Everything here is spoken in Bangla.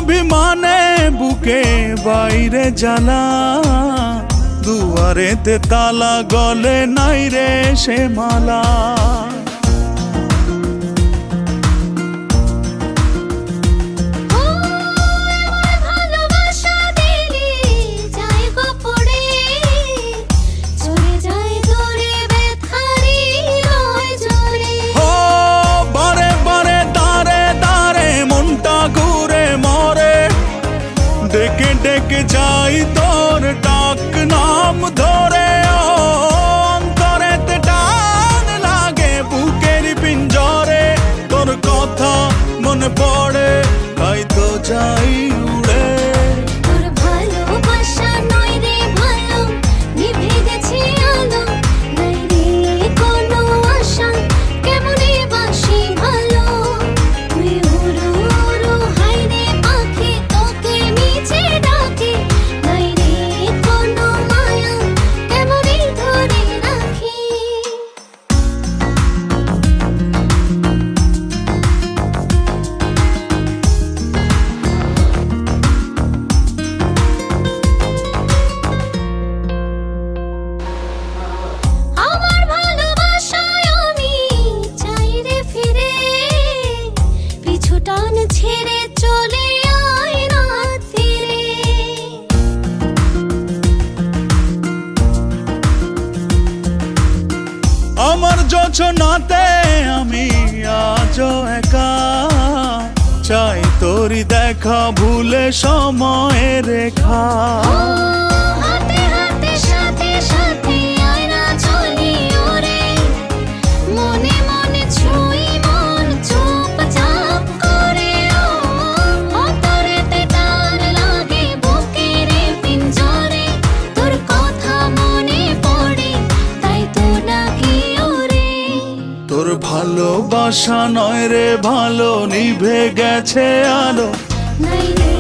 অভিমানে বুকে বাইরে জ্বালা, দুয়ারেতে তালা গলে নাই রে সে মালা। ডেকে ডেকে যাই তোর ডাক নাম ধরে, অন্তরেতে টান লাগে বুকের পিঞ্জরে। তোর কথা মনে পড়ে তাই তো যাই উড়ে। তোর ভালোবাসা নয় রে ভালো, নিভে গেছে আলো, নাই রে কোনো আশা, কেমনে বাসি ভালো। তুই উড়ো উড়ো হাই রে পাখি, তোকে মিছে ডাকে, নাই রে কোনো মায়া, কেমনে ধরে রাখি। আমার ভালোবাসায় আমি চাই রে ফিরে, পিছু টান ছেড়ে চলে আয় রাত ফিরে। আমার যোছনাতে আমি আজও একা, চাই তোরি দেখা ভুলে সময়ের রেখা। হাতে হাতে সাথে সাথে আয় না চলি ওরে, মনে মনে ছুঁই মন চুপচাপ করে। অন্তরেতে টান লাগে বুকের পিঞ্জরে, তোর কথা মনে পড়ে তাই তো ডাকি ওরে। তোর ভালোবাসা নয় রে ভালো, নিভে গেছে আলো, নাই রে